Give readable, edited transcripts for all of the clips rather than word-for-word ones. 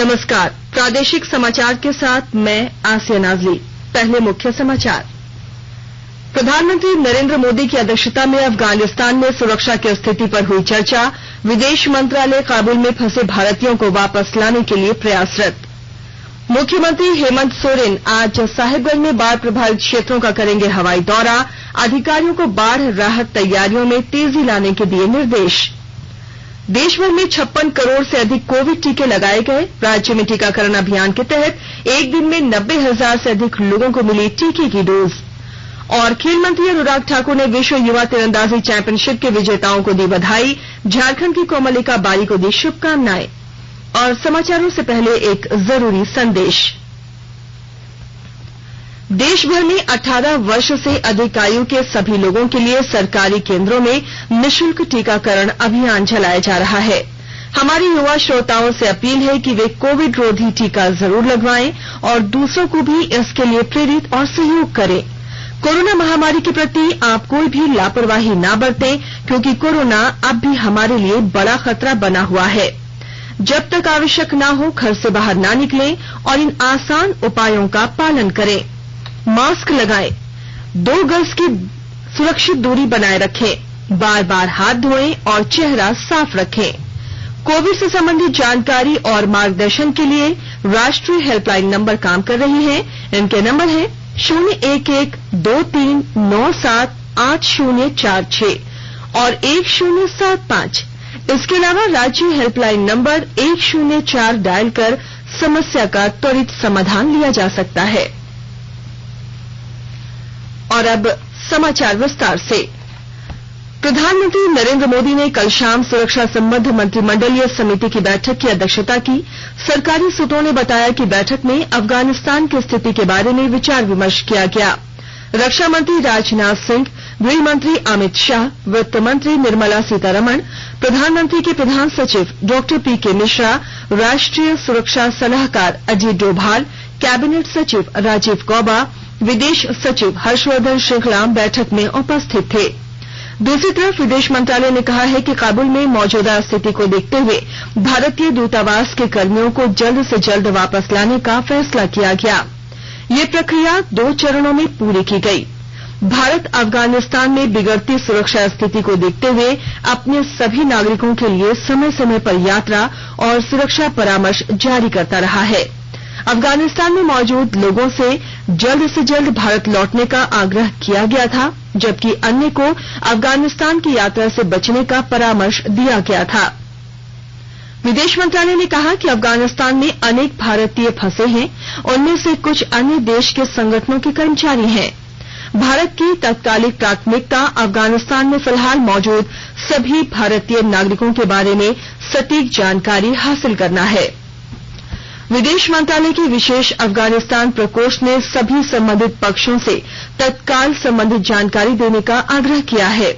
नमस्कार, प्रादेशिक समाचार के साथ मैं आसिया नाजली। पहले मुख्य समाचार। प्रधानमंत्री नरेंद्र मोदी की अध्यक्षता में अफगानिस्तान में सुरक्षा की स्थिति पर हुई चर्चा। विदेश मंत्रालय काबुल में फंसे भारतीयों को वापस लाने के लिए प्रयासरत। मुख्यमंत्री हेमंत सोरेन आज साहिबगंज में बाढ़ प्रभावित क्षेत्रों का करेंगे हवाई दौरा। अधिकारियों को बाढ़ राहत तैयारियों में तेजी लाने के दिए निर्देश। देश भर में 56 करोड़ से अधिक कोविड टीके लगाए गए। राज्य में टीकाकरण अभियान के तहत एक दिन में 90,000 से अधिक लोगों को मिली टीके की डोज। और खेल मंत्री अनुराग ठाकुर ने विश्व युवा तीरंदाजी चैंपियनशिप के विजेताओं को दी बधाई। झारखंड की कोमलिका बारी को दी शुभकामनाएं। और समाचारों से पहले एक जरूरी संदेश। देश भर में 18 वर्ष से अधिक आयु के सभी लोगों के लिए सरकारी केंद्रों में निःशुल्क टीकाकरण अभियान चलाया जा रहा है। हमारे युवा श्रोताओं से अपील है कि वे कोविड रोधी टीका जरूर लगवाएं और दूसरों को भी इसके लिए प्रेरित और सहयोग करें। कोरोना महामारी के प्रति आप कोई भी लापरवाही ना बरतें, क्योंकि कोरोना अब भी हमारे लिए बड़ा खतरा बना हुआ है। जब तक आवश्यक ना हो घर से बाहर ना निकलें और इन आसान उपायों का पालन करें। मास्क लगाएं, 2 गज की सुरक्षित दूरी बनाए रखें, बार बार हाथ धोएं और चेहरा साफ रखें। कोविड से संबंधित जानकारी और मार्गदर्शन के लिए राष्ट्रीय हेल्पलाइन नंबर काम कर रही है। इनके नंबर है 011-2397-8046 और 1075। इसके अलावा राज्य हेल्पलाइन नंबर 104 डायल कर समस्या का त्वरित समाधान लिया जा सकता है। और अब समाचार विस्तार से। प्रधानमंत्री नरेंद्र मोदी ने कल शाम सुरक्षा संबंध मंत्रिमंडलीय समिति की बैठक की अध्यक्षता की। सरकारी सूत्रों ने बताया कि बैठक में अफगानिस्तान की स्थिति के बारे में विचार विमर्श किया गया। रक्षा मंत्री राजनाथ सिंह, गृह मंत्री अमित शाह, वित्त मंत्री निर्मला सीतारमण, प्रधानमंत्री के प्रधान सचिव डॉक्टर पीके मिश्रा, राष्ट्रीय सुरक्षा सलाहकार अजीत डोभाल, कैबिनेट सचिव राजीव गौबा, विदेश सचिव हर्षवर्धन श्रृंखला बैठक में उपस्थित थे। दूसरी तरफ विदेश मंत्रालय ने कहा है कि काबुल में मौजूदा स्थिति को देखते हुए भारतीय दूतावास के कर्मियों को जल्द से जल्द वापस लाने का फैसला किया गया। ये प्रक्रिया 2 चरणों में पूरी की गई। भारत अफगानिस्तान में बिगड़ती सुरक्षा स्थिति को देखते हुए अपने सभी नागरिकों के लिए समय समय पर यात्रा और सुरक्षा परामर्श जारी करता रहा है। अफगानिस्तान में मौजूद लोगों से जल्द भारत लौटने का आग्रह किया गया था, जबकि अन्य को अफगानिस्तान की यात्रा से बचने का परामर्श दिया गया था। विदेश मंत्रालय ने कहा कि अफगानिस्तान में अनेक भारतीय फंसे हैं। उनमें से कुछ अन्य देश के संगठनों के कर्मचारी हैं। भारत की तत्कालिक प्राथमिकता अफगानिस्तान में फिलहाल मौजूद सभी भारतीय नागरिकों के बारे में सटीक जानकारी हासिल करना है। विदेश मंत्रालय की विशेष अफगानिस्तान प्रकोष्ठ ने सभी संबंधित पक्षों से तत्काल संबंधित जानकारी देने का आग्रह किया है।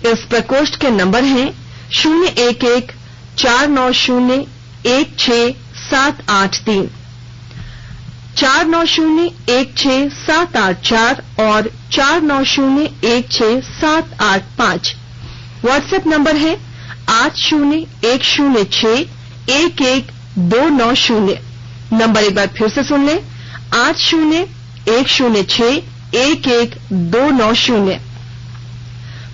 इस प्रकोष्ठ के नंबर हैं 011-490-16783, 490-16784 और 490-16785। व्हाट्सएप नंबर है 80106-11290। नंबर एक बार फिर से सुन लें, 80106-11290।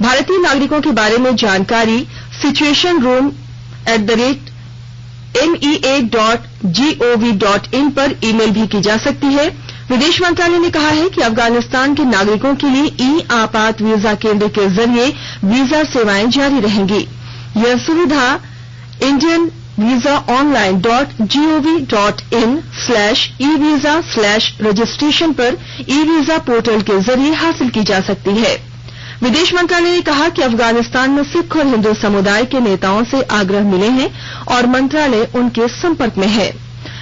भारतीय नागरिकों के बारे में जानकारी situation@mea.gov.in पर ईमेल भी की जा सकती है। विदेश मंत्रालय ने कहा है कि अफगानिस्तान के नागरिकों के लिए ई आपात वीजा केंद्र के जरिए वीजा सेवाएं जारी रहेंगी। यह सुविधा indianvisaonline.gov.in/evisa/registration पर ई वीजा पोर्टल के जरिए हासिल की जा सकती है। विदेश मंत्रालय ने कहा कि अफगानिस्तान में सिख और हिंदू समुदाय के नेताओं से आग्रह मिले हैं और मंत्रालय उनके संपर्क में है।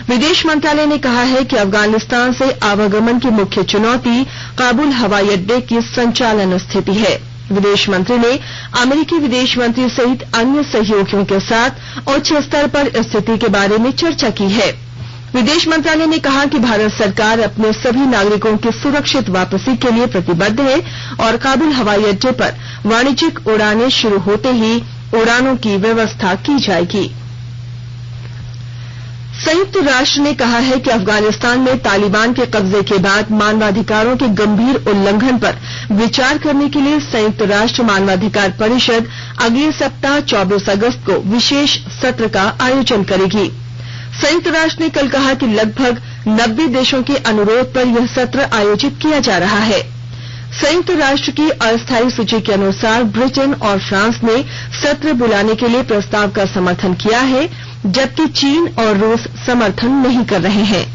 विदेश मंत्रालय ने कहा है कि अफगानिस्तान से आवागमन की मुख्य चुनौती काबुल हवाई अड्डे की संचालन स्थिति है। विदेश मंत्री ने अमेरिकी विदेश मंत्री सहित अन्य सहयोगियों के साथ उच्च स्तर पर स्थिति के बारे में चर्चा की है। विदेश मंत्रालय ने कहा कि भारत सरकार अपने सभी नागरिकों की सुरक्षित वापसी के लिए प्रतिबद्ध है और काबुल हवाई अड्डे पर वाणिज्यिक उड़ानें शुरू होते ही उड़ानों की व्यवस्था की जाएगी। संयुक्त राष्ट्र ने कहा है कि अफगानिस्तान में तालिबान के कब्जे के बाद मानवाधिकारों के गंभीर उल्लंघन पर विचार करने के लिए संयुक्त राष्ट्र मानवाधिकार परिषद अगले सप्ताह 24 अगस्त को विशेष सत्र का आयोजन करेगी। संयुक्त राष्ट्र ने कल कहा कि लगभग 90 देशों के अनुरोध पर यह सत्र आयोजित किया जा रहा है। संयुक्त राष्ट्र की अस्थायी सूची के अनुसार ब्रिटेन और फ्रांस ने सत्र बुलाने के लिए प्रस्ताव का समर्थन किया है, जबकि चीन और रूस समर्थन नहीं कर रहे हैं।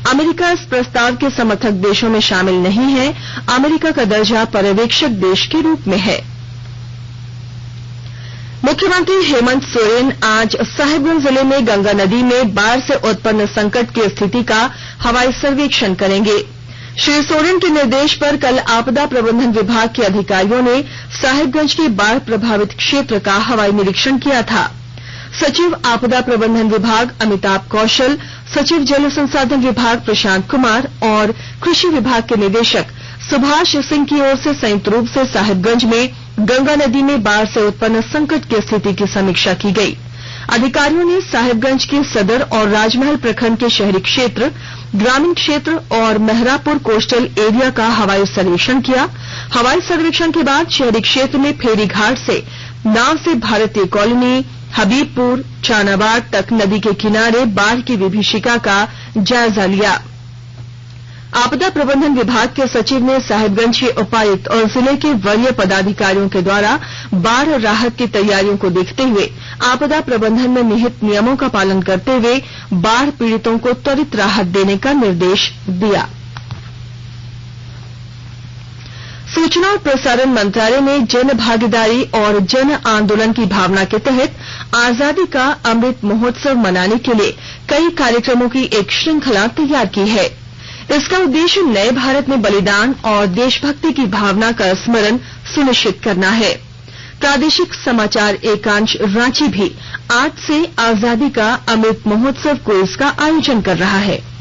अमेरिका इस प्रस्ताव के समर्थक देशों में शामिल नहीं है। अमेरिका का दर्जा पर्यवेक्षक देश के रूप में है। मुख्यमंत्री हेमंत सोरेन आज साहिबगंज जिले में गंगा नदी में बाढ़ से उत्पन्न संकट की स्थिति का हवाई सर्वेक्षण करेंगे। श्री सोरेन के निर्देश पर कल आपदा प्रबंधन विभाग के अधिकारियों ने साहिबगंज के बाढ़ प्रभावित क्षेत्र का हवाई निरीक्षण किया था। सचिव आपदा प्रबंधन विभाग अमिताभ कौशल, सचिव जल संसाधन विभाग प्रशांत कुमार और कृषि विभाग के निदेशक सुभाष सिंह की ओर से संयुक्त रूप से साहिबगंज में गंगा नदी में बाढ़ से उत्पन्न संकट की स्थिति की समीक्षा की गई। अधिकारियों ने साहिबगंज के सदर और राजमहल प्रखंड के शहरी क्षेत्र, ग्रामीण क्षेत्र और मेहरापुर कोस्टल एरिया का हवाई सर्वेक्षण किया। हवाई सर्वेक्षण के बाद शहरी क्षेत्र में फेरी घाट से नाव से भारतीय कॉलोनी, हबीबपुर, चानाबाग तक नदी के किनारे बाढ़ की विभीषिका का जायजा लिया। आपदा प्रबंधन विभाग के सचिव ने साहिबगंज के उपायुक्त और जिले के वरीय पदाधिकारियों के द्वारा बाढ़ राहत की तैयारियों को देखते हुए आपदा प्रबंधन में निहित नियमों का पालन करते हुए बाढ़ पीड़ितों को त्वरित राहत देने का निर्देश दिया। सूचना और प्रसारण मंत्रालय ने जन भागीदारी और जन आंदोलन की भावना के तहत आजादी का अमृत महोत्सव मनाने के लिए कई कार्यक्रमों की एक श्रृंखला तैयार की है। इसका उद्देश्य नए भारत में बलिदान और देशभक्ति की भावना का स्मरण सुनिश्चित करना है। प्रादेशिक समाचार एकांश रांची भी आज से आजादी का अमृत महोत्सव क्विज का आयोजन कर रहा है।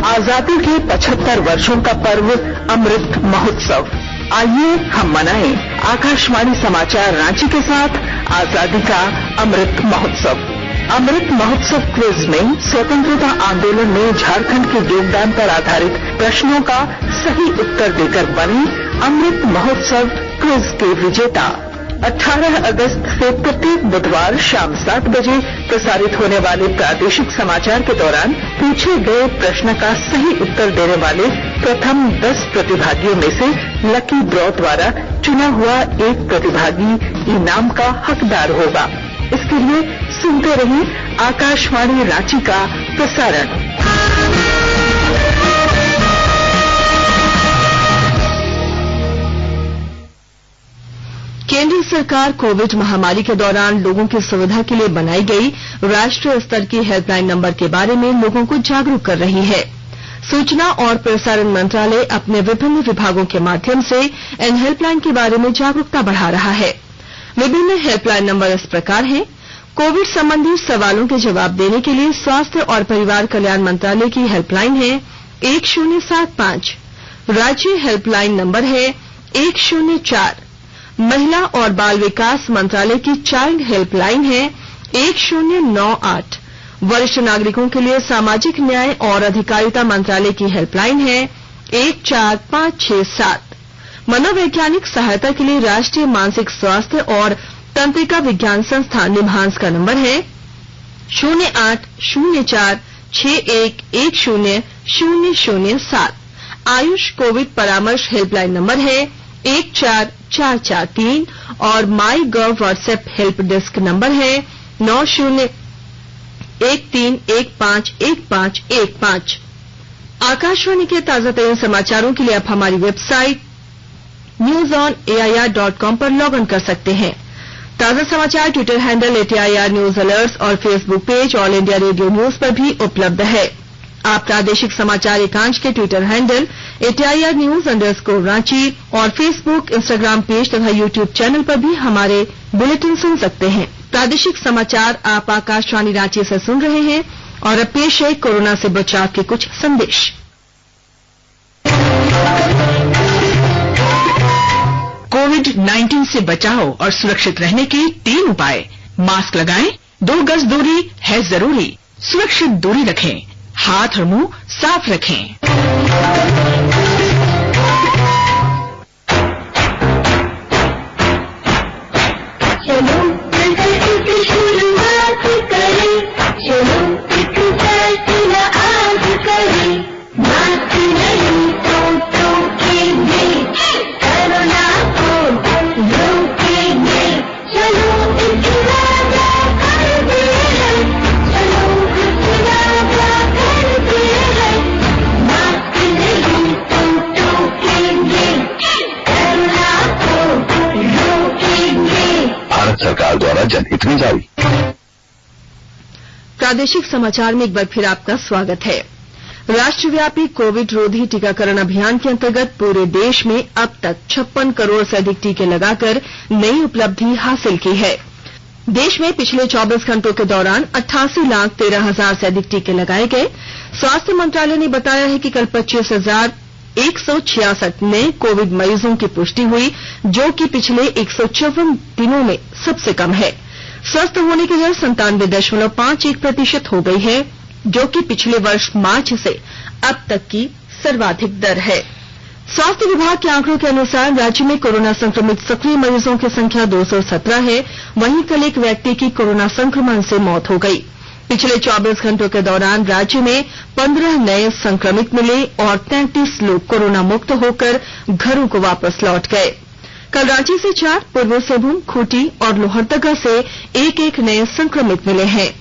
आजादी के 75 वर्षों का पर्व अमृत महोत्सव, आइए हम मनाएं आकाशवाणी समाचार रांची के साथ आजादी का अमृत महोत्सव। अमृत महोत्सव क्विज में स्वतंत्रता आंदोलन में झारखंड के योगदान पर आधारित प्रश्नों का सही उत्तर देकर बने अमृत महोत्सव क्विज के विजेता 18 अगस्त से प्रत्येक बुधवार शाम 7 बजे प्रसारित होने वाले प्रादेशिक समाचार के दौरान पूछे गए प्रश्न का सही उत्तर देने वाले प्रथम 10 प्रतिभागियों में से लकी ड्रॉ द्वारा चुना हुआ एक प्रतिभागी इनाम का हकदार होगा। इसके लिए सुनते रहिए आकाशवाणी रांची का प्रसारण। केंद्र सरकार कोविड महामारी के दौरान लोगों की सुविधा के लिए बनाई गई राष्ट्रीय स्तर की हेल्पलाइन नंबर के बारे में लोगों को जागरूक कर रही है। सूचना और प्रसारण मंत्रालय अपने विभिन्न विभागों के माध्यम से इन हेल्पलाइन के बारे में जागरूकता बढ़ा रहा है। विभिन्न हेल्पलाइन नंबर इस प्रकार हैं। कोविड संबंधी सवालों के जवाब देने के लिए स्वास्थ्य और परिवार कल्याण मंत्रालय की हेल्पलाइन है 1075। राज्य हेल्पलाइन नंबर है 104। महिला और बाल विकास मंत्रालय की चाइल्ड हेल्पलाइन है 1098। वरिष्ठ नागरिकों के लिए सामाजिक न्याय और अधिकारिता मंत्रालय की हेल्पलाइन है 14567। मनोवैज्ञानिक सहायता के लिए राष्ट्रीय मानसिक स्वास्थ्य और तंत्रिका विज्ञान संस्थान निम्हांस का नंबर है 0804611007। आयुष कोविड परामर्श हेल्पलाइन नंबर है 14443 और माई गव व्हाट्सएप हेल्प डेस्क नंबर है 9013151515। आकाशवाणी के ताजा तरीन समाचारों के लिए आप हमारी वेबसाइट newsonair.com पर लॉग इन कर सकते हैं। ताजा समाचार Twitter handle @AIR news alerts और Facebook page All India Radio news पर भी उपलब्ध है। आप प्रादेशिक समाचार एकांश के Twitter handle @AIR news _Ranchi और फेसबुक, इंस्टाग्राम पेज तथा यूट्यूब चैनल पर भी हमारे बुलेटिन सुन सकते हैं। प्रादेशिक समाचार आप आकाशवाणी रांची से सुन रहे हैं और अब पेश है कोरोना से बचाव के कुछ संदेश। कोविड-19 से बचाव और सुरक्षित रहने के 3 उपाय। मास्क लगाएं, 2 गज दूरी है जरूरी, सुरक्षित दूरी रखें, हाथ और मुंह साफ रखें। चलो मिलकर एक शुरुआत करें, चलो एक फैसला आज करें, मास्क नहीं तो रोकेंगे, कोरोना को रोकेंगे, चलो एक वादा करते हैं, चलो एक वादा करते हैं, मास्क नहीं तो रोकेंगे, कोरोना को रोकेंगे। भारत सरकार द्वारा जनहित में जारी। प्रादेशिक समाचार में एक बार फिर आपका स्वागत है। राष्ट्रव्यापी कोविड रोधी टीकाकरण अभियान के अंतर्गत पूरे देश में अब तक 56 करोड़ से अधिक टीके लगाकर नई उपलब्धि हासिल की है। देश में पिछले 24 घंटों के दौरान 88,13,000 से अधिक टीके लगाए गए। स्वास्थ्य मंत्रालय ने बताया है कि कल 25,166 नए कोविड मरीजों की पुष्टि हुई, जो कि पिछले 154 दिनों में सबसे कम है। स्वस्थ होने की दर 97.51% हो गई है, जो कि पिछले वर्ष मार्च से अब तक की सर्वाधिक दर है। स्वास्थ्य विभाग के आंकड़ों के अनुसार राज्य में कोरोना संक्रमित सक्रिय मरीजों की संख्या 217 है। वहीं कल एक व्यक्ति की कोरोना संक्रमण से मौत हो गई। पिछले 24 घंटों के दौरान राज्य में 15 नए संक्रमित मिले और 33 लोग कोरोना मुक्त होकर घरों को वापस लौट गए। कल रांची से 4, पूर्वी सिंहभूम, खूंटी और लोहरदगा से एक नए संक्रमित मिले हैं।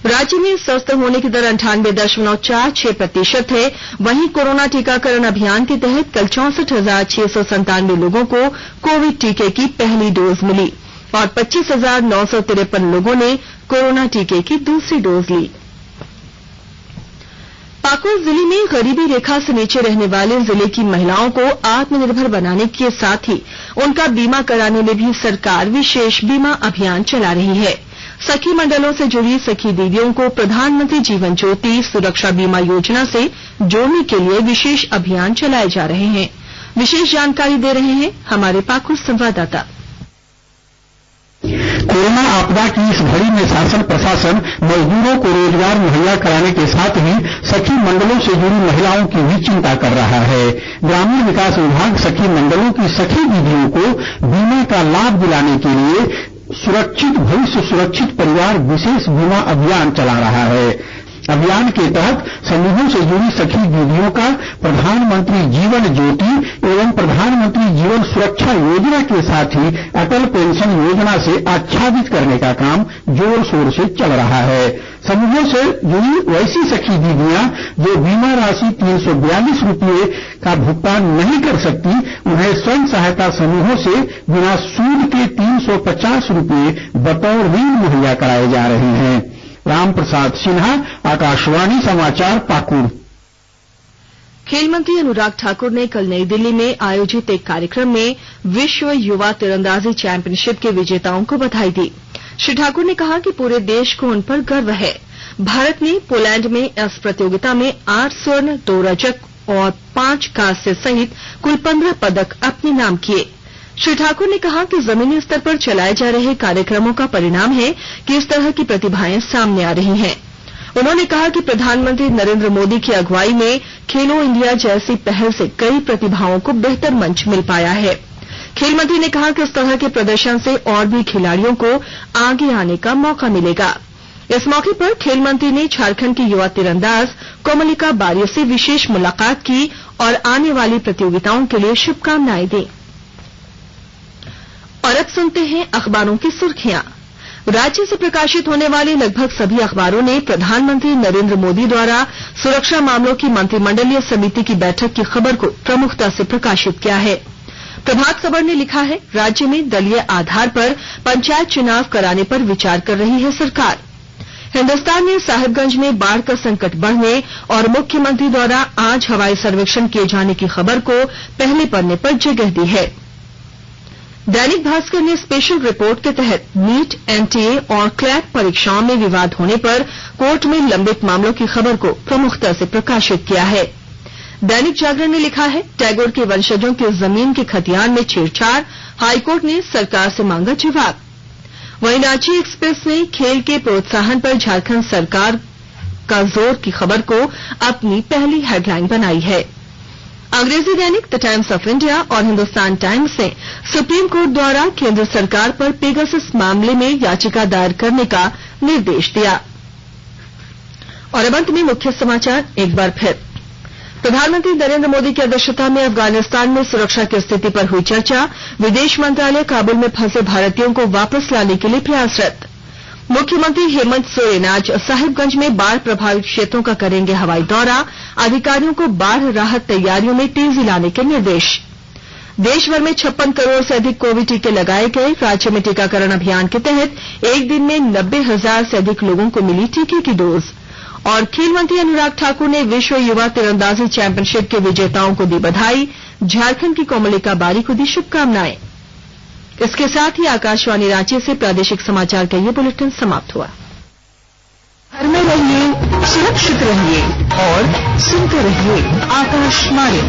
राज्य में स्वस्थ होने की दर 98.46% है। वहीं कोरोना टीकाकरण अभियान के तहत कल 64,697 लोगों को कोविड टीके की पहली डोज मिली और 25,953 लोगों ने कोरोना टीके की दूसरी डोज ली। पाकुड़ जिले में गरीबी रेखा से नीचे रहने वाले जिले की महिलाओं को आत्मनिर्भर बनाने के साथ ही उनका बीमा कराने में भी सरकार विशेष बीमा अभियान चला रही है। सखी मंडलों से जुड़ी सखी दीदियों को प्रधानमंत्री जीवन ज्योति सुरक्षा बीमा योजना से जोड़ने के लिए विशेष अभियान चलाए जा रहे हैं। विशेष जानकारी दे रहे हैं हमारे पाकुड़ संवाददाता। कोरोना आपदा की इस घड़ी में शासन प्रशासन मजदूरों को रोजगार मुहैया कराने के साथ ही सखी मंडलों से जुड़ी महिलाओं की भी चिंता कर रहा है। ग्रामीण विकास विभाग सखी मंडलों की सखी दीदियों को बीमा का लाभ दिलाने के लिए सुरक्षित भविष्य सुरक्षित परिवार विशेष बीमा अभियान चला रहा है। अभियान के तहत समूहों से जुड़ी सखी दीदियों का प्रधानमंत्री जीवन ज्योति एवं प्रधानमंत्री जीवन सुरक्षा योजना के साथ ही अटल पेंशन योजना से आच्छादित करने का काम जोर शोर से चल रहा है। समूहों से जुड़ी वैसी सखी दीदियां जो बीमा राशि 342 रुपये का भुगतान नहीं कर सकती, उन्हें स्वयं सहायता समूहों से बिना सूद के 350 रुपये बतौर ऋण मुहैया कराए जा रहे हैं। राम प्रसाद सिन्हा, आकाशवाणी समाचार, पाकुड़। खेल मंत्री अनुराग ठाकुर ने कल नई दिल्ली में आयोजित एक कार्यक्रम में विश्व युवा तीरंदाजी चैंपियनशिप के विजेताओं को बधाई दी। श्री ठाकुर ने कहा कि पूरे देश को उन पर गर्व है। भारत ने पोलैंड में इस प्रतियोगिता में 8 स्वर्ण, 2 रजत और 5 कांस्य सहित कुल 15 पदक अपने नाम किए। श्री ठाकुर ने कहा कि जमीनी स्तर पर चलाए जा रहे कार्यक्रमों का परिणाम है कि इस तरह की प्रतिभाएं सामने आ रही हैं। उन्होंने कहा कि प्रधानमंत्री नरेंद्र मोदी की अगुवाई में खेलो इंडिया जैसी पहल से कई प्रतिभाओं को बेहतर मंच मिल पाया है। खेल मंत्री ने कहा कि इस तरह के प्रदर्शन से और भी खिलाड़ियों को आगे आने का मौका मिलेगा। इस मौके पर खेल मंत्री ने झारखंड की युवा तीरंदाज कोमलिका बारिया से विशेष मुलाकात की और आने वाली प्रतियोगिताओं के लिए शुभकामनाएं दी। और अब सुनते हैं अखबारों की सुर्खियां। राज्य से प्रकाशित होने वाले लगभग सभी अखबारों ने प्रधानमंत्री नरेंद्र मोदी द्वारा सुरक्षा मामलों की मंत्रिमंडलीय समिति की बैठक की खबर को प्रमुखता से प्रकाशित किया है। प्रभात खबर ने लिखा है, राज्य में दलीय आधार पर पंचायत चुनाव कराने पर विचार कर रही है सरकार। हिन्दुस्तान ने साहिबगंज में बाढ़ का संकट बढ़ने और मुख्यमंत्री द्वारा आज हवाई सर्वेक्षण किए जाने की खबर को पहले पन्ने पर जगह दी है। दैनिक भास्कर ने स्पेशल रिपोर्ट के तहत नीट, एनटीए और क्लैट परीक्षाओं में विवाद होने पर कोर्ट में लंबित मामलों की खबर को प्रमुखता से प्रकाशित किया है। दैनिक जागरण ने लिखा है, टैगोर के वंशजों की जमीन के खतियान में छेड़छाड़, हाईकोर्ट ने सरकार से मांगा जवाब। वहीं रांची एक्सप्रेस ने खेल के प्रोत्साहन पर झारखंड सरकार का जोर की खबर को अपनी पहली हेडलाइन बनाई है। अंग्रेजी दैनिक द टाइम्स ऑफ इंडिया और हिंदुस्तान टाइम्स ने सुप्रीम कोर्ट द्वारा केंद्र सरकार पर पेगासस मामले में याचिका दायर करने का निर्देश दिया। और अब अंत में मुख्य समाचार एक बार फिर। प्रधानमंत्री नरेंद्र मोदी की अध्यक्षता में अफगानिस्तान में सुरक्षा की स्थिति पर हुई चर्चा। विदेश मंत्रालय काबुल में फंसे भारतीयों को वापस लाने के लिए प्रयासरत। मुख्यमंत्री हेमंत सोरेन आज साहिबगंज में बाढ़ प्रभावित क्षेत्रों का करेंगे हवाई दौरा। अधिकारियों को बाढ़ राहत तैयारियों में तेजी लाने के निर्देश। देशभर में 56 करोड़ से अधिक कोविड टीके लगाए गए। राज्य में टीकाकरण अभियान के तहत एक दिन में 90,000 से अधिक लोगों को मिली टीके की डोज। और खेल मंत्री अनुराग ठाकुर ने विश्व युवा तीरंदाजी चैंपियनशिप के विजेताओं को दी बधाई। झारखंड की कोमलिका बारी को दी शुभकामनाएं। इसके साथ ही आकाशवाणी रांची से प्रादेशिक समाचार का ये बुलेटिन समाप्त हुआ। घर में रहिए, सुरक्षित रहिए और सुनते रहिए आकाशवाणी।